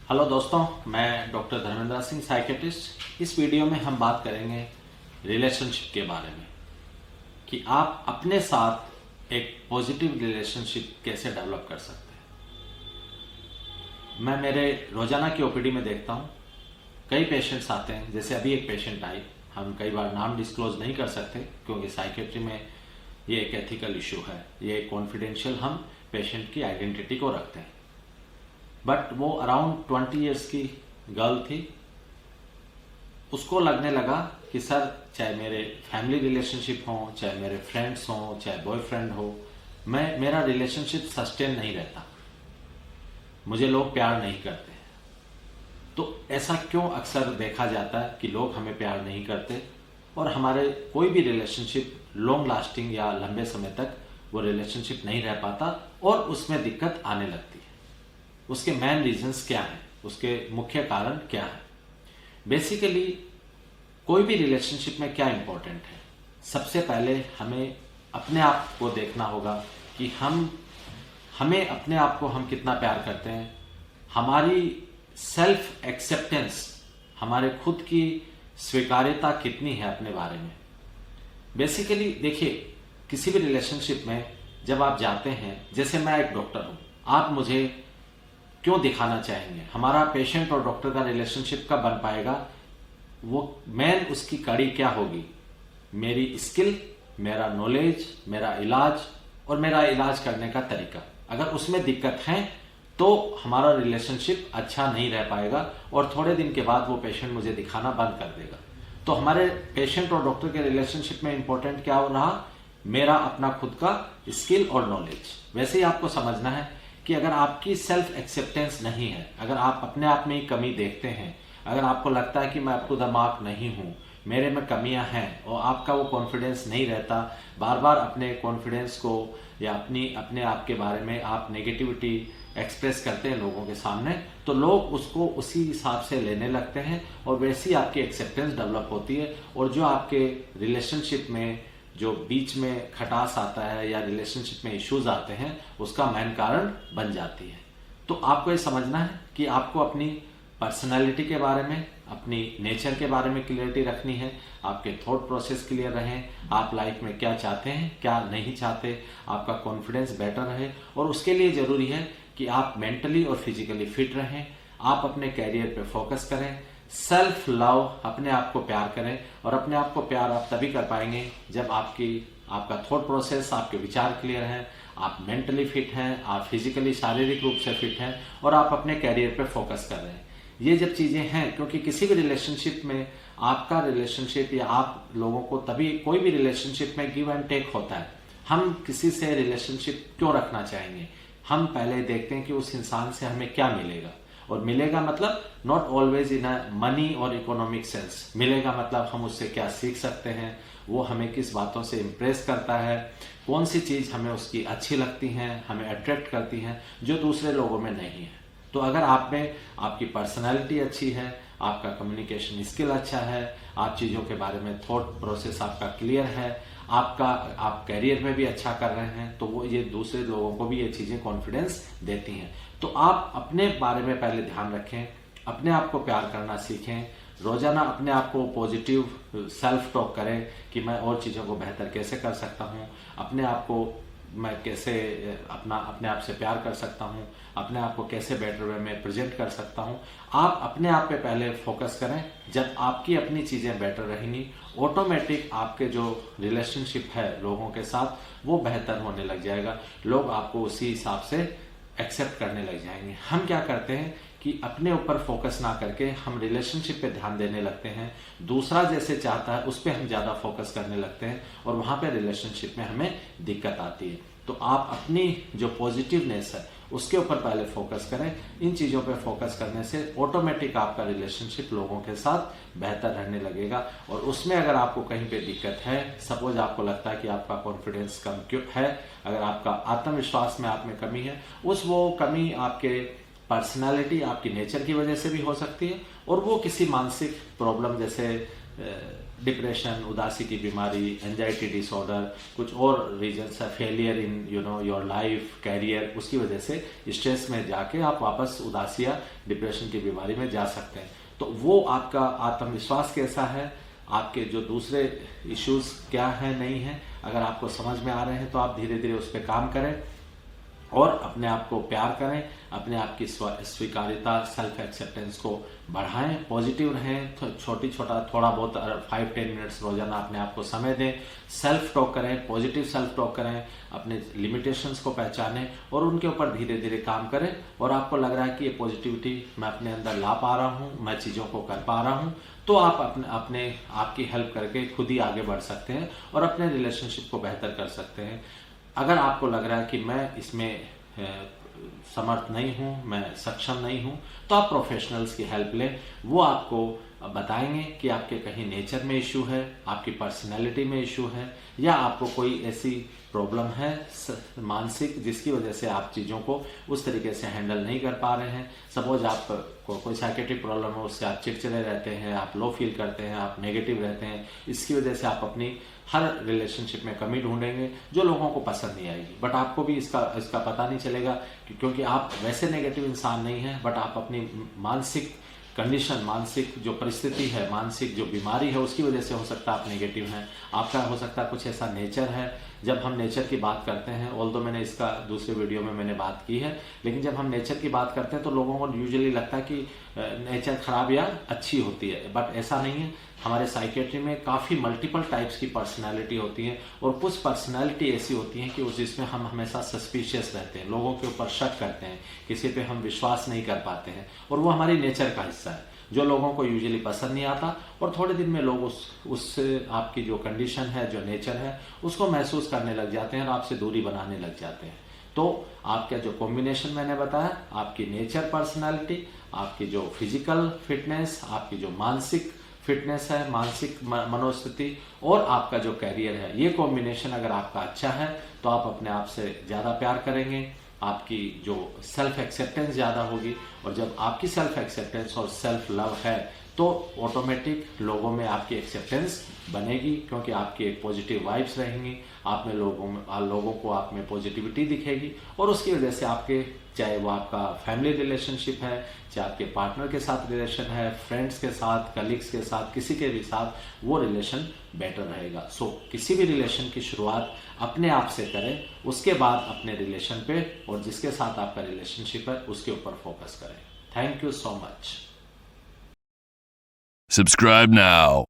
Hello दोस्तों, मैं doctor Dharmendra Singh, psychiatrist. इस वीडियो में हम बात करेंगे रिलेशनशिप के बारे में कि आप अपने साथ एक पॉजिटिव रिलेशनशिप कैसे डेवलप कर सकते हैं। मैं मेरे रोजाना की ओपीडी में देखता हूँ, कई पेशेंट्स आते हैं। जैसे अभी एक पेशेंट आई, हम कई बार नाम डिस्क्लोज नहीं कर सकते क्योंकि साइकेट्री में ये एक एथिकल इशू है, ये कॉन्फिडेंशियल हम पेशेंट की आइडेंटिटी को रखते हैं। बट वो अराउंड 20 इयर्स की गर्ल थी। उसको लगने लगा कि सर, चाहे मेरे फैमिली रिलेशनशिप हो, चाहे मेरे फ्रेंड्स हो, चाहे बॉयफ्रेंड हो, मेरा रिलेशनशिप सस्टेन नहीं रहता, मुझे लोग प्यार नहीं करते। तो ऐसा क्यों अक्सर देखा जाता है कि लोग हमें प्यार नहीं करते और हमारे कोई भी रिलेशनशिप लॉन्ग लास्टिंग या लंबे समय तक वो रिलेशनशिप नहीं रह पाता और उसमें दिक्कत आने लगती है। उसके मेन रीजंस क्या हैं, उसके मुख्य कारण क्या है। बेसिकली कोई भी रिलेशनशिप में क्या इंपॉर्टेंट है, सबसे पहले हमें अपने आप को देखना होगा कि हमें अपने आप को हम कितना प्यार करते हैं। हमारी सेल्फ एक्सेप्टेंस, हमारे खुद की स्वीकार्यता कितनी है अपने बारे में। बेसिकली देखिए, किसी भी रिलेशनशिप में जब आप जाते हैं, जैसे मैं एक डॉक्टर हूं, आप मुझे क्यों दिखाना चाहेंगे। हमारा पेशेंट और डॉक्टर का रिलेशनशिप कब बन पाएगा, वो मेन उसकी कड़ी क्या होगी, मेरी स्किल, मेरा नॉलेज, मेरा इलाज और मेरा इलाज करने का तरीका। अगर उसमें दिक्कत है तो हमारा रिलेशनशिप अच्छा नहीं रह पाएगा और थोड़े दिन के बाद वो पेशेंट मुझे दिखाना बंद कर देगा। तो हमारे पेशेंट और डॉक्टर के रिलेशनशिप में इंपॉर्टेंट क्या हो रहा, मेरा अपना खुद का स्किल और नॉलेज। वैसे ही आपको समझना है कि अगर आपकी सेल्फ एक्सेप्टेंस नहीं है, अगर आप अपने आप में ही कमी देखते हैं, अगर आपको लगता है कि मैं अप टू द मार्क नहीं हूं, मेरे में कमियां हैं और आपका वो कॉन्फिडेंस नहीं रहता, बार बार अपने कॉन्फिडेंस को या अपने आप के बारे में आप नेगेटिविटी एक्सप्रेस करते हैं लोगों के सामने, तो लोग उसको उसी हिसाब से लेने लगते हैं और वैसी आपकी एक्सेप्टेंस डेवलप होती है और जो आपके रिलेशनशिप में जो बीच में खटास आता है या रिलेशनशिप में इश्यूज आते हैं, उसका मेन कारण बन जाती है। तो आपको ये समझना है कि आपको अपनी पर्सनालिटी के बारे में, अपनी नेचर के बारे में क्लियरिटी रखनी है, आपके थॉट प्रोसेस क्लियर रहें, आप लाइफ में क्या चाहते हैं, क्या नहीं चाहते, आपका कॉन्फिडेंस बेटर रहे। और उसके लिए जरूरी है कि आप मेंटली और फिजिकली फिट रहें, आप अपने कैरियर पे फोकस करें, सेल्फ लव, अपने आप को प्यार करें। और अपने आप को प्यार आप तभी कर पाएंगे जब आपका थॉट प्रोसेस, आपके विचार क्लियर हैं, आप मेंटली फिट हैं, आप फिजिकली शारीरिक रूप से फिट हैं और आप अपने कैरियर पे फोकस कर रहे हैं। ये जब चीजें हैं, क्योंकि किसी भी रिलेशनशिप में आपका रिलेशनशिप या आप लोगों को तभी, कोई भी रिलेशनशिप में गिव एंड टेक होता है। हम किसी से रिलेशनशिप क्यों रखना चाहेंगे, हम पहले देखते हैं कि उस इंसान से हमें क्या मिलेगा। और मिलेगा मतलब not always in a money और इकोनॉमिक सेंस। मिलेगा मतलब हम उससे क्या सीख सकते हैं, वो हमें किस बातों से इंप्रेस करता है, कौन सी चीज हमें उसकी अच्छी लगती हैं, हमें अट्रैक्ट करती हैं, जो दूसरे लोगों में नहीं है। तो अगर आप में आपकी पर्सनैलिटी अच्छी है, आपका कम्युनिकेशन स्किल अच्छा है, आप चीजों के बारे में थॉट प्रोसेस आपका क्लियर है, आप कैरियर में भी अच्छा कर रहे हैं, तो वो ये दूसरे लोगों को भी ये चीजें कॉन्फिडेंस देती हैं। तो आप अपने बारे में पहले ध्यान रखें, अपने आप को प्यार करना सीखें, रोजाना अपने आप को पॉजिटिव सेल्फ टॉक करें कि मैं और चीजों को बेहतर कैसे कर सकता हूं, अपने आप को मैं कैसे अपने आप से प्यार कर सकता हूं, अपने आप को कैसे बेटर वे में प्रेजेंट कर सकता हूं। आप अपने आप पे पहले फोकस करें। जब आपकी अपनी चीजें बेटर रहेंगी, ऑटोमेटिक आपके जो रिलेशनशिप है लोगों के साथ वो बेहतर होने लग जाएगा। लोग आपको उसी हिसाब से एक्सेप्ट करने लग जाएंगे। हम क्या करते हैं कि अपने ऊपर फोकस ना करके हम रिलेशनशिप पे ध्यान देने लगते हैं, दूसरा जैसे चाहता है उस पर हम ज्यादा फोकस करने लगते हैं और वहां पे रिलेशनशिप में हमें दिक्कत आती है। तो आप अपनी जो पॉजिटिवनेस है उसके ऊपर पहले फोकस करें। इन चीजों पे फोकस करने से ऑटोमेटिक आपका रिलेशनशिप लोगों के साथ बेहतर रहने लगेगा। और उसमें अगर आपको कहीं पे दिक्कत है, सपोज आपको लगता है कि आपका कॉन्फिडेंस कम क्यों है, अगर आपका आत्मविश्वास में आप में कमी है, वो कमी आपके पर्सनालिटी, आपकी नेचर की वजह से भी हो सकती है और वो किसी मानसिक प्रॉब्लम जैसे डिप्रेशन, उदासी की बीमारी, एंजाइटी डिसऑर्डर, कुछ और रीजंस है, failure in your life, career, उसकी वजह से स्ट्रेस में जाके आप वापस उदासी या डिप्रेशन की बीमारी में जा सकते हैं। तो वो आपका आत्मविश्वास कैसा है, आपके जो दूसरे इश्यूज क्या है नहीं है, अगर आपको समझ में आ रहे हैं तो आप धीरे धीरे उस पर काम करें और अपने आप को प्यार करें, अपने आप की स्वीकार्यता, सेल्फ एक्सेप्टेंस को बढ़ाएं, पॉजिटिव रहें, छोटा थोड़ा बहुत 5-10 मिनट्स रोजाना अपने आप को समय दें, सेल्फ टॉक करें, पॉजिटिव सेल्फ टॉक करें, अपने लिमिटेशंस को पहचानें और उनके ऊपर धीरे धीरे काम करें। और आपको लग रहा है कि ये पॉजिटिविटी मैं अपने अंदर ला पा रहा हूँ, मैं चीज़ों को कर पा रहा हूँ, तो आप अपने आपकी हेल्प करके खुद ही आगे बढ़ सकते हैं और अपने रिलेशनशिप को बेहतर कर सकते हैं। अगर आपको लग रहा है कि मैं इसमें समर्थ नहीं हूं, मैं सक्षम नहीं हूं, तो आप प्रोफेशनल्स की हेल्प लें। वो आपको बताएंगे कि आपके कहीं नेचर में इश्यू है, आपकी पर्सनैलिटी में इश्यू है, या आपको कोई ऐसी प्रॉब्लम है मानसिक जिसकी वजह से आप चीज़ों को उस तरीके से हैंडल नहीं कर पा रहे हैं। सपोज आप कोई साइकेट्रिक प्रॉब्लम है, उससे आप चिड़चिड़े रहते हैं, आप लो फील करते हैं, आप नेगेटिव रहते हैं, इसकी वजह से आप अपनी हर रिलेशनशिप में कमी ढूंढेंगे जो लोगों को पसंद नहीं आएगी। बट आपको भी इसका पता नहीं चलेगा क्योंकि आप वैसे नेगेटिव इंसान नहीं हैं, बट आप अपनी मानसिक कंडीशन, मानसिक जो परिस्थिति है, मानसिक जो बीमारी है, उसकी वजह से हो सकता है आप नेगेटिव हैं। आपका हो सकता है कुछ ऐसा नेचर है। जब हम नेचर की बात करते हैं, ऑल्दो मैंने इसका दूसरे वीडियो में मैंने बात की है, लेकिन जब हम नेचर की बात करते हैं तो लोगों को यूजुअली लगता है कि नेचर खराब या अच्छी होती है, बट ऐसा नहीं है। हमारे साइकेट्री में काफ़ी मल्टीपल टाइप्स की पर्सनालिटी होती है और कुछ पर्सनालिटी ऐसी होती हैं कि जिसमें हम हमेशा सस्पिशियस रहते हैं, लोगों के ऊपर शक करते हैं, किसी पे हम विश्वास नहीं कर पाते हैं, और वो हमारी नेचर का हिस्सा है जो लोगों को यूजुअली पसंद नहीं आता। और थोड़े दिन में लोग उससे आपकी जो कंडीशन है, जो नेचर है, उसको महसूस करने लग जाते हैं और आपसे दूरी बनाने लग जाते हैं। तो आपका जो कॉम्बिनेशन मैंने बताया, आपकी नेचर पर्सनालिटी, आपकी जो फिजिकल फिटनेस, आपकी जो मानसिक फिटनेस है, मानसिक मनोस्थिति, और आपका जो कैरियर है, ये कॉम्बिनेशन अगर आपका अच्छा है तो आप अपने आप से ज़्यादा प्यार करेंगे, आपकी जो सेल्फ एक्सेप्टेंस ज़्यादा होगी। और जब आपकी सेल्फ एक्सेप्टेंस और सेल्फ लव है तो ऑटोमेटिक लोगों में आपकी एक्सेप्टेंस बनेगी, क्योंकि आपकी एक पॉजिटिव वाइब्स रहेंगी, आप में लोगों को आप में पॉजिटिविटी दिखेगी, और उसकी वजह से आपके, चाहे वो आपका फैमिली रिलेशनशिप है, चाहे आपके पार्टनर के साथ रिलेशन है, फ्रेंड्स के साथ, कलीग्स के साथ, किसी के भी साथ, वो रिलेशन बेटर रहेगा। सो किसी भी रिलेशन की शुरुआत अपने आप से करें, उसके बाद अपने रिलेशन पे और जिसके साथ आपका रिलेशनशिप है उसके ऊपर फोकस करें। Thank you so much. Subscribe now.